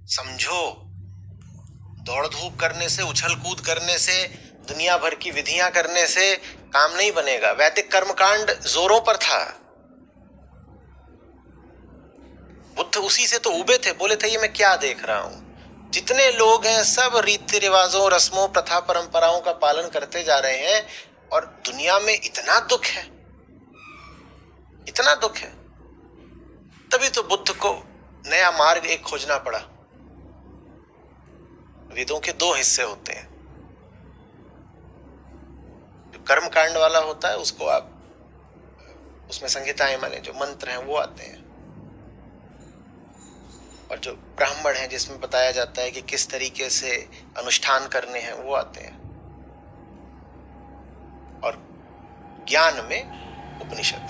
समझो, दौड़ धूप करने से, उछल कूद करने से, दुनिया भर की विधियां करने से काम नहीं बनेगा। वैदिक कर्मकांड जोरों पर था। बुद्ध उसी से तो उबे थे, बोले थे ये मैं क्या देख रहा हूं। जितने लोग हैं सब रीति रिवाजों, रस्मों, प्रथा, परंपराओं का पालन करते जा रहे हैं और दुनिया में इतना दुख है, इतना दुख है। तभी तो बुद्ध को नया मार्ग एक खोजना पड़ा। वेदों के दो हिस्से होते हैं। जो कर्म कांड वाला होता है उसको आप, उसमें संहिताएं माने जो मंत्र हैं वो आते हैं, और जो ब्राह्मण है जिसमें बताया जाता है कि किस तरीके से अनुष्ठान करने हैं वो आते हैं, और ज्ञान में उपनिषद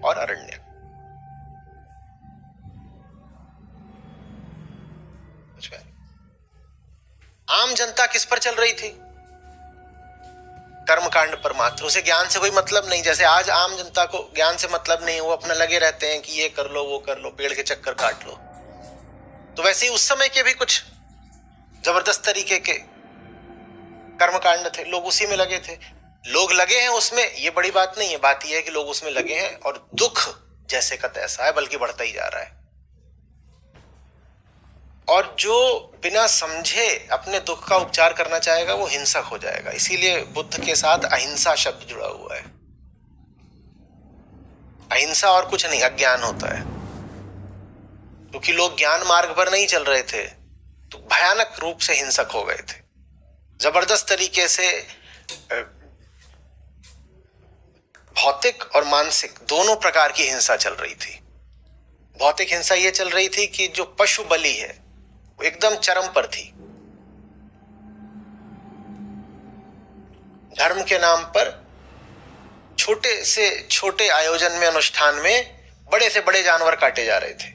और अरण्यक। आम जनता किस पर चल रही थी? कर्मकांड पर मात्र। उसे ज्ञान से कोई मतलब नहीं। जैसे आज आम जनता को ज्ञान से मतलब नहीं, वो अपना लगे रहते हैं कि ये कर लो वो कर लो, पेड़ के चक्कर काट लो। तो वैसे ही उस समय के भी कुछ जबरदस्त तरीके के कर्मकांड थे, लोग उसी में लगे थे। लोग लगे हैं उसमें, ये बड़ी बात नहीं है। बात यह है कि लोग उसमें लगे हैं और दुख जैसे का तैसा है, बल्कि बढ़ता ही जा रहा है। और जो बिना समझे अपने दुख का उपचार करना चाहेगा वो हिंसक हो जाएगा। इसीलिए बुद्ध के साथ अहिंसा शब्द जुड़ा हुआ है। अहिंसा और कुछ नहीं, अज्ञान होता है। क्योंकि लोग ज्ञान मार्ग पर नहीं चल रहे थे तो भयानक रूप से हिंसक हो गए थे। जबरदस्त तरीके से भौतिक और मानसिक दोनों प्रकार की हिंसा चल रही थी। भौतिक हिंसा ये चल रही थी कि जो पशु बलि है वो एकदम चरम पर थी। धर्म के नाम पर छोटे से छोटे आयोजन में, अनुष्ठान में बड़े से बड़े जानवर काटे जा रहे थे।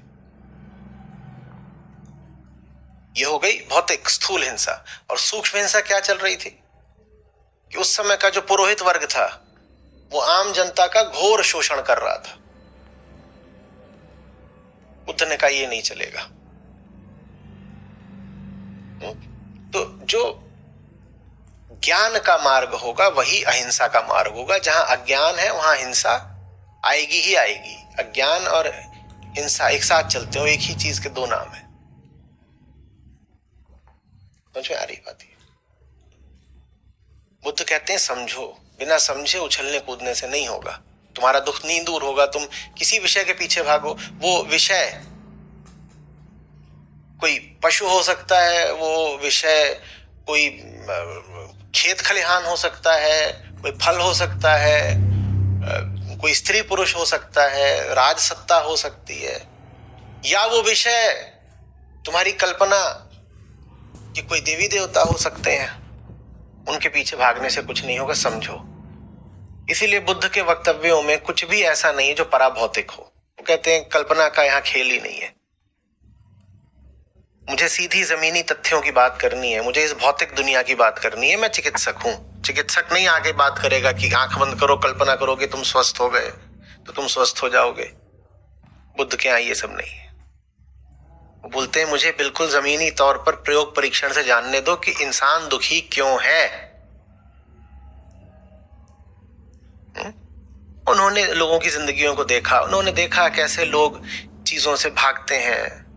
यह हो गई भौतिक स्थूल हिंसा। और सूक्ष्म हिंसा क्या चल रही थी कि उस समय का जो पुरोहित वर्ग था वो आम जनता का घोर शोषण कर रहा था। बुद्ध ने कहा ये नहीं चलेगा। तो जो ज्ञान का मार्ग होगा वही अहिंसा का मार्ग होगा। जहां अज्ञान है वहां हिंसा आएगी ही आएगी। अज्ञान और हिंसा एक साथ चलते हो, एक ही चीज के दो नाम है। समझ में आ रही बात? बुद्ध कहते हैं समझो, बिना समझे उछलने कूदने से नहीं होगा। तुम्हारा दुख नहीं दूर होगा। तुम किसी विषय के पीछे भागो, वो विषय कोई पशु हो सकता है, वो विषय कोई खेत खलिहान हो सकता है, कोई फल हो सकता है, कोई स्त्री पुरुष हो सकता है, राजसत्ता हो सकती है, या वो विषय तुम्हारी कल्पना कि कोई देवी देवता हो सकते हैं। उनके पीछे भागने से कुछ नहीं होगा, समझो। इसीलिए बुद्ध के वक्तव्यों में कुछ भी ऐसा नहीं है जो पराभौतिक हो। वो कहते हैं कल्पना का यहां खेल ही नहीं है। मुझे सीधी जमीनी तथ्यों की बात करनी है, मुझे इस भौतिक दुनिया की बात करनी है। मैं चिकित्सक हूं। चिकित्सक नहीं आगे बात करेगा कि आंख बंद करो, कल्पना करोगे तुम स्वस्थ हो गए तो तुम स्वस्थ हो जाओगे। बुद्ध के यहां ये सब नहीं है। वो बोलते हैं मुझे बिल्कुल जमीनी तौर पर प्रयोग परीक्षण से जानने दो कि इंसान दुखी क्यों है। उन्होंने लोगों की जिंदगियों को देखा, उन्होंने देखा कैसे लोग चीजों से भागते हैं,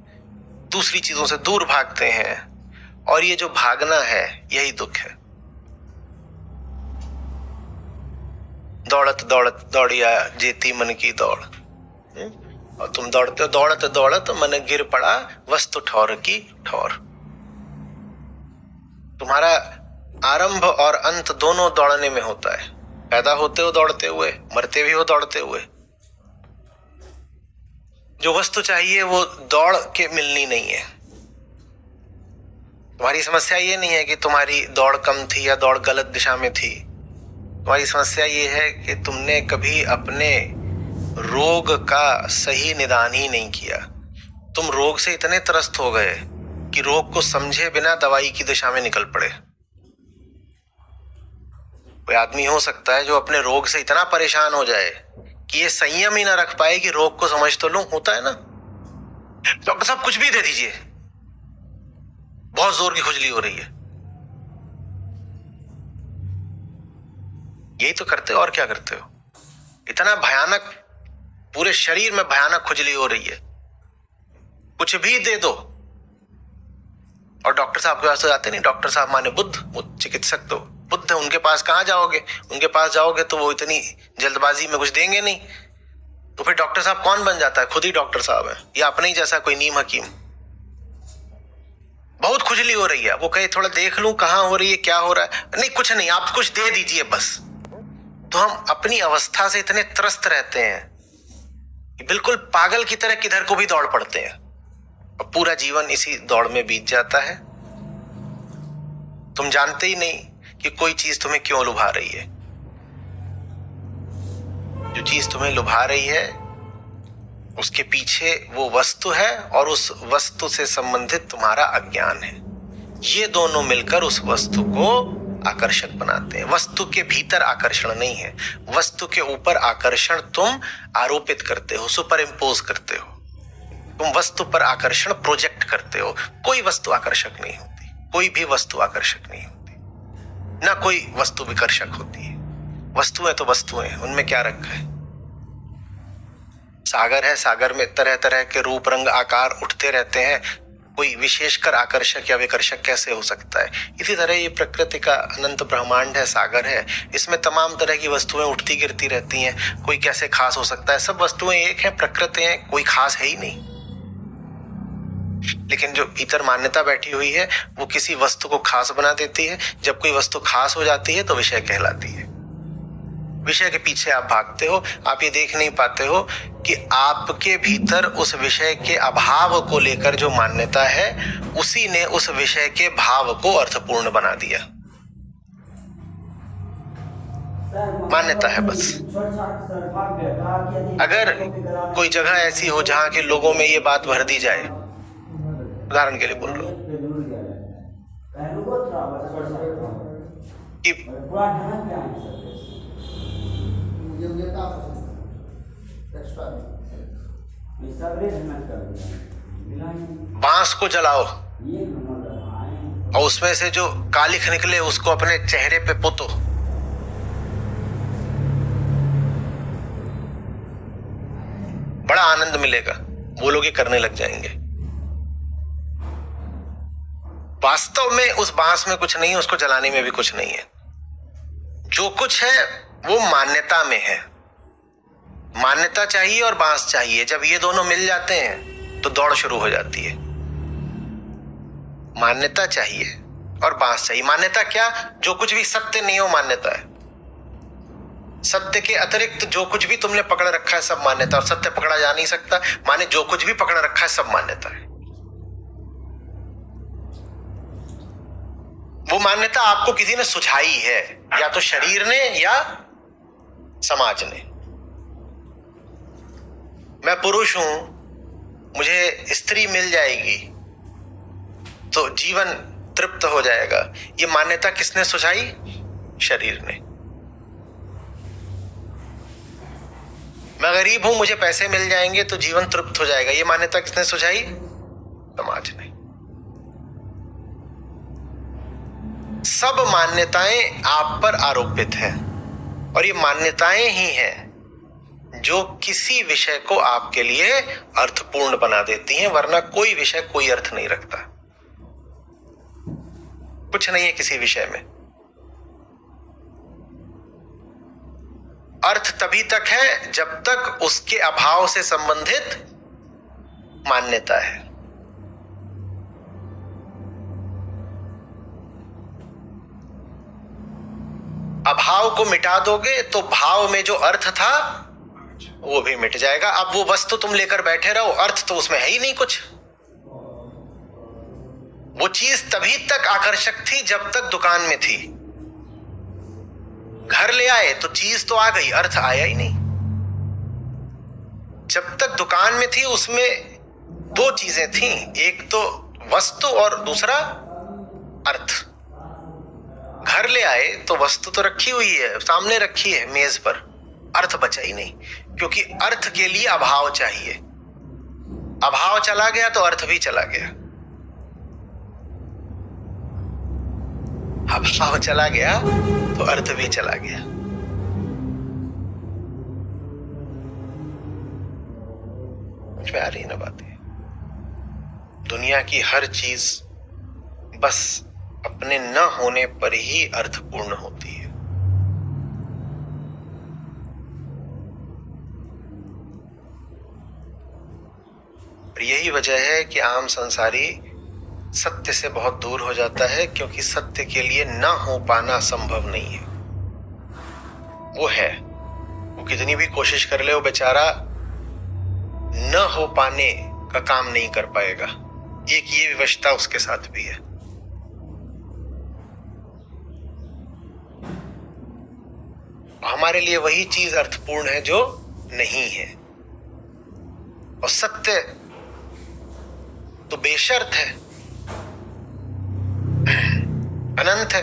दूसरी चीजों से दूर भागते हैं, और ये जो भागना है यही दुख है। दौड़त दौड़त दौड़िया जेती मन की दौड़। और तुम दौड़ते हो, दौड़त दौड़त मन गिर पड़ा वस्तु ठौर की ठौर। तुम्हारा आरंभ और अंत दोनों दौड़ने में होता है। पैदा होते हो दौड़ते हुए, मरते भी हो दौड़ते हुए। जो वस्तु चाहिए वो दौड़ के मिलनी नहीं है। तुम्हारी समस्या ये नहीं है कि तुम्हारी दौड़ कम थी या दौड़ गलत दिशा में थी। तुम्हारी समस्या ये है कि तुमने कभी अपने रोग का सही निदान ही नहीं किया। तुम रोग से इतने त्रस्त हो गए कि रोग को समझे बिना दवाई की दिशा में निकल पड़े। कोई आदमी हो सकता है जो अपने रोग से इतना परेशान हो जाए कि ये संयम ही ना रख पाए कि रोग को समझ तो लूं। होता है ना, डॉक्टर साहब कुछ भी दे दीजिए, बहुत जोर की खुजली हो रही है। यही तो करते हो, और क्या करते हो? इतना भयानक, पूरे शरीर में भयानक खुजली हो रही है, कुछ भी दे दो। और डॉक्टर साहब के पास तो जाते नहीं। डॉक्टर साहब माने बुद्ध, वो चिकित्सक तो बुद्ध है, उनके पास कहां जाओगे? उनके पास जाओगे तो वो इतनी जल्दबाजी में कुछ देंगे नहीं। तो फिर डॉक्टर साहब कौन बन जाता है? खुद ही डॉक्टर साहब है, या अपने ही जैसा कोई नीम हकीम। बहुत खुजली हो रही है, वो कहे थोड़ा देख लूं कहां हो रही है, क्या हो रहा है। नहीं कुछ नहीं, आप कुछ दे दीजिए बस। तो हम अपनी अवस्था से इतने त्रस्त रहते हैं कि बिल्कुल पागल की तरह किधर को भी दौड़ पड़ते हैं, और पूरा जीवन इसी दौड़ में बीत जाता है। तुम जानते ही नहीं कि कोई चीज तुम्हें क्यों लुभा रही है। जो चीज तुम्हें लुभा रही है उसके पीछे वो वस्तु है, और उस वस्तु से संबंधित तुम्हारा अज्ञान है। ये दोनों मिलकर उस वस्तु को आकर्षक बनाते हैं। वस्तु के भीतर आकर्षण नहीं है, वस्तु के ऊपर आकर्षण तुम आरोपित करते हो, सुपर इम्पोज करते हो। तुम वस्तु पर आकर्षण प्रोजेक्ट करते हो। कोई वस्तु आकर्षक नहीं होती, कोई भी वस्तु आकर्षक नहीं होती, ना कोई वस्तु विकर्षक होती है। वस्तुएं तो वस्तुएं, उनमें क्या रखा है? सागर है, सागर में तरह तरह के रूप रंग आकार उठते रहते हैं, कोई विशेषकर आकर्षक या विकर्षक कैसे हो सकता है? इसी तरह ये प्रकृति का अनंत ब्रह्मांड है, सागर है, इसमें तमाम तरह की वस्तुएं उठती गिरती रहती हैं। कोई कैसे खास हो सकता है? सब वस्तुएं एक हैं, प्रकृति है, कोई खास है ही नहीं। लेकिन जो भीतर मान्यता बैठी हुई है वो किसी वस्तु को खास बना देती है। जब कोई वस्तु खास हो जाती है तो विषय कहलाती है। विषय के पीछे आप भागते हो, आप ये देख नहीं पाते हो कि आपके भीतर उस विषय के अभाव को लेकर जो मान्यता है, उसी ने उस विषय के भाव को अर्थपूर्ण बना दिया। मान्यता है बस। अगर कोई जगह ऐसी हो जहां के लोगों में ये बात भर दी जाए, उदाहरण के लिए बोल रहा हूं कि बांस को जलाओ और उसमें से जो कालिख निकले उसको अपने चेहरे पे पोतो, बड़ा आनंद मिलेगा। वो लोग ये करने लग जाएंगे। वास्तव में उस बांस में कुछ नहीं है, उसको जलाने में भी कुछ नहीं है। जो कुछ है वो मान्यता में है। मान्यता चाहिए और बांस चाहिए। जब ये दोनों मिल जाते हैं तो दौड़ शुरू हो जाती है। मान्यता चाहिए और बांस चाहिए। मान्यता क्या? जो कुछ भी सत्य नहीं हो मान्यता है। सत्य के अतिरिक्त जो कुछ भी तुमने पकड़ रखा है सब मान्यता। और सत्य पकड़ा जा नहीं सकता, माने जो कुछ भी पकड़ रखा है सब मान्यता है। वो मान्यता आपको किसी ने सुझाई है, या तो शरीर ने या समाज ने। मैं पुरुष हूं, मुझे स्त्री मिल जाएगी तो जीवन तृप्त हो जाएगा। ये मान्यता किसने सुझाई? शरीर ने। मैं गरीब हूं, मुझे पैसे मिल जाएंगे तो जीवन तृप्त हो जाएगा। ये मान्यता किसने सुझाई? समाज ने। सब मान्यताएं आप पर आरोपित हैं, और ये मान्यताएं ही हैं जो किसी विषय को आपके लिए अर्थपूर्ण बना देती हैं, वरना कोई विषय कोई अर्थ नहीं रखता। कुछ नहीं है किसी विषय में। अर्थ तभी तक है जब तक उसके अभाव से संबंधित मान्यता है। अभाव को मिटा दोगे तो भाव में जो अर्थ था वो भी मिट जाएगा। अब वो वस्तु तुम लेकर बैठे रहो, अर्थ तो उसमें है ही नहीं कुछ। वो चीज तभी तक आकर्षक थी जब तक दुकान में थी। घर ले आए तो चीज तो आ गई, अर्थ आया ही नहीं। जब तक दुकान में थी उसमें दो चीजें थी, एक तो वस्तु और दूसरा अर्थ। घर ले आए तो वस्तु तो रखी हुई है, सामने रखी है मेज पर, अर्थ बचा ही नहीं, क्योंकि अर्थ के लिए अभाव चाहिए। अभाव चला गया तो अर्थ भी चला गया, अभाव चला गया तो अर्थ भी चला गया। समझ में आ रही है ना बातें? दुनिया की हर चीज बस अपने न होने पर ही अर्थपूर्ण होती है। यही वजह है कि आम संसारी सत्य से बहुत दूर हो जाता है, क्योंकि सत्य के लिए न हो पाना संभव नहीं है। वो है, वो कितनी भी कोशिश कर ले वो बेचारा न हो पाने का काम नहीं कर पाएगा। एक ये विवशता उसके साथ भी है। हमारे लिए वही चीज अर्थपूर्ण है जो नहीं है, और सत्य तो बेशर्त है, अनंत है,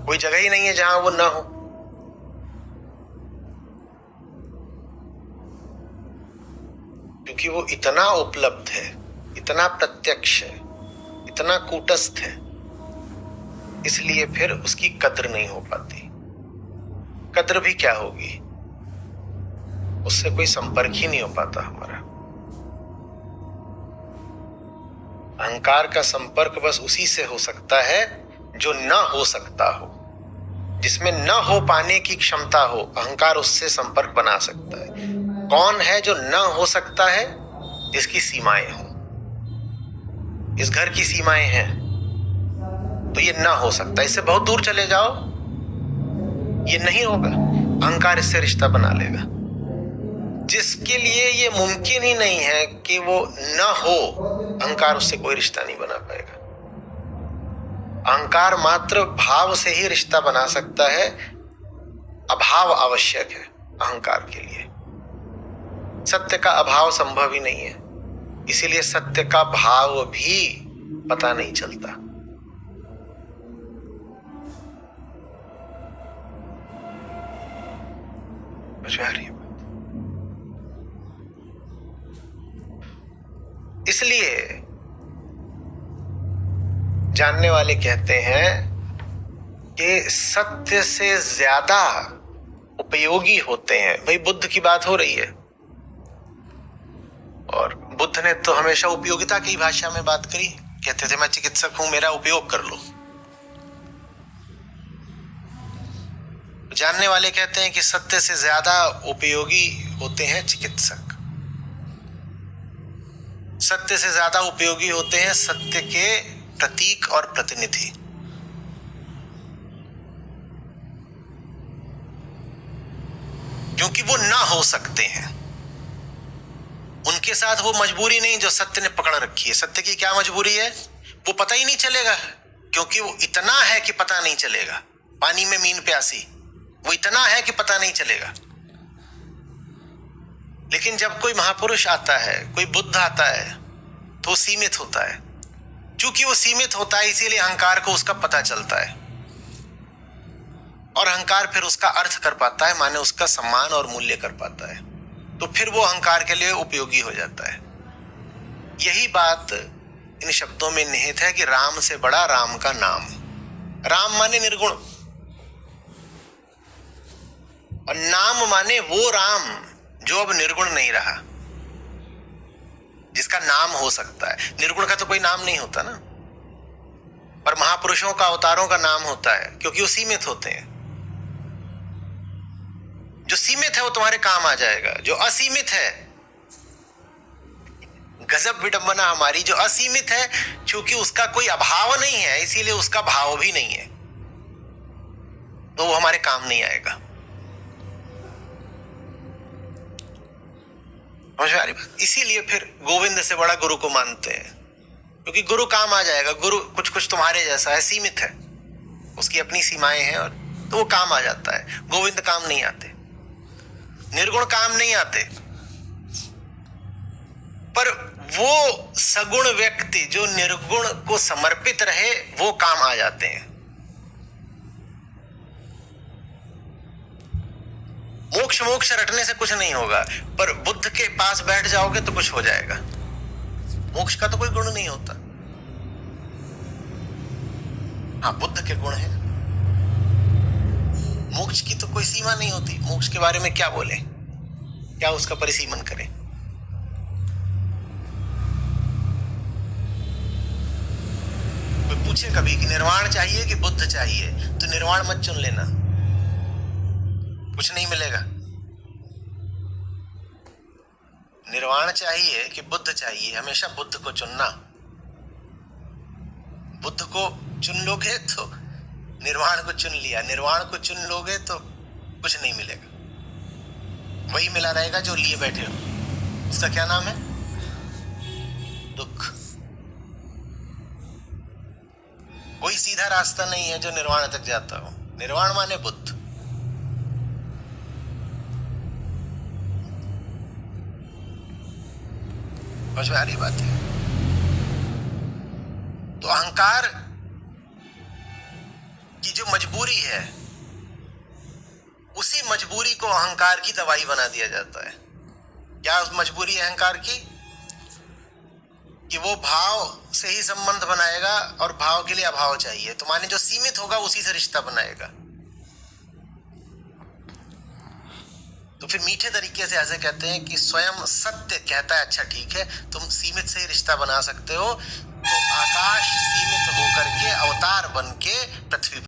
कोई जगह ही नहीं है जहां वो ना हो। क्योंकि वो इतना उपलब्ध है, इतना प्रत्यक्ष है, इतना कूटस्थ है, इसलिए फिर उसकी कद्र नहीं हो पाती। कद्र भी क्या होगी, उससे कोई संपर्क ही नहीं हो पाता हमारा। अहंकार का संपर्क बस उसी से हो सकता है जो न हो सकता हो, जिसमें न हो पाने की क्षमता हो, अहंकार उससे संपर्क बना सकता है। कौन है जो न हो सकता है? जिसकी सीमाएं हो। इस घर की सीमाएं हैं तो ये न हो सकता, इससे बहुत दूर चले जाओ ये नहीं होगा, अहंकार इससे रिश्ता बना लेगा। जिसके लिए ये मुमकिन ही नहीं है कि वो न हो, अहंकार उससे कोई रिश्ता नहीं बना पाएगा। अहंकार मात्र भाव से ही रिश्ता बना सकता है, अभाव आवश्यक है अहंकार के लिए। सत्य का अभाव संभव ही नहीं है, इसीलिए सत्य का भाव भी पता नहीं चलता। इसलिए जानने वाले कहते हैं कि सत्य से ज्यादा उपयोगी होते हैं। भाई बुद्ध की बात हो रही है, और बुद्ध ने तो हमेशा उपयोगिता की भाषा में बात करी। कहते थे मैं चिकित्सक हूं, मेरा उपयोग कर लो। जानने वाले कहते हैं कि सत्य से ज्यादा उपयोगी होते हैं चिकित्सक। सत्य से ज्यादा उपयोगी होते हैं सत्य के प्रतीक और प्रतिनिधि। क्योंकि वो ना हो सकते हैं, उनके साथ वो मजबूरी नहीं जो सत्य ने पकड़ रखी है। सत्य की क्या मजबूरी है? वो पता ही नहीं चलेगा, क्योंकि वो इतना है कि पता नहीं चलेगा। पानी में मीन प्यासी, वो इतना है कि पता नहीं चलेगा। लेकिन जब कोई महापुरुष आता है, कोई बुद्ध आता है, तो वो सीमित होता है। चूंकि वो सीमित होता है इसीलिए अहंकार को उसका पता चलता है, और अहंकार फिर उसका अर्थ कर पाता है, माने उसका सम्मान और मूल्य कर पाता है। तो फिर वो अहंकार के लिए उपयोगी हो जाता है। यही बात इन शब्दों में निहित है कि राम से बड़ा राम का नाम। राम माने निर्गुण, और नाम माने वो राम जो अब निर्गुण नहीं रहा, जिसका नाम हो सकता है। निर्गुण का तो कोई नाम नहीं होता ना, पर महापुरुषों का, अवतारों का नाम होता है, क्योंकि वो सीमित होते हैं। जो सीमित है वो तुम्हारे काम आ जाएगा, जो असीमित है, गजब विडंबना हमारी, जो असीमित है क्योंकि उसका कोई अभाव नहीं है इसीलिए उसका भाव भी नहीं है, तो वो हमारे काम नहीं आएगा। इसीलिए फिर गोविंद से बड़ा गुरु को मानते हैं, क्योंकि गुरु काम आ जाएगा। गुरु कुछ कुछ तुम्हारे जैसा है, सीमित है, उसकी अपनी सीमाएं हैं, और तो वो काम आ जाता है। गोविंद काम नहीं आते, निर्गुण काम नहीं आते, पर वो सगुण व्यक्ति जो निर्गुण को समर्पित रहे वो काम आ जाते हैं। मोक्ष रटने से कुछ नहीं होगा, पर बुद्ध के पास बैठ जाओगे तो कुछ हो जाएगा। मोक्ष का तो कोई गुण नहीं होता। हाँ, बुद्ध के गुण है। मोक्ष की तो कोई सीमा नहीं होती। मोक्ष के बारे में क्या बोले, क्या उसका परिसीमन करें। कोई पूछे कभी कि निर्वाण चाहिए कि बुद्ध चाहिए, तो निर्वाण मत चुन लेना, कुछ नहीं मिलेगा। निर्वाण चाहिए कि बुद्ध चाहिए, हमेशा बुद्ध को चुनना। बुद्ध को चुन लोगे तो निर्वाण को चुन लिया, निर्वाण को चुन लोगे तो कुछ नहीं मिलेगा। वही मिला रहेगा जो लिए बैठे हो। उसका क्या नाम है? दुख। कोई सीधा रास्ता नहीं है जो निर्वाण तक जाता हो। निर्वाण माने बुद्ध। समझ में आ रही बात है? तो अहंकार की जो मजबूरी है, उसी मजबूरी को अहंकार की दवाई बना दिया जाता है। क्या उस मजबूरी अहंकार की? कि वो भाव से ही संबंध बनाएगा और भाव के लिए अभाव चाहिए। तो माने जो सीमित होगा उसी से रिश्ता बनाएगा। तो फिर मीठे तरीके से ऐसे कहते हैं कि स्वयं सत्य कहता है अच्छा ठीक है, तुम सीमित से ही रिश्ता बना सकते हो। तो आकाश सीमित होकर के अवतार बन के पृथ्वी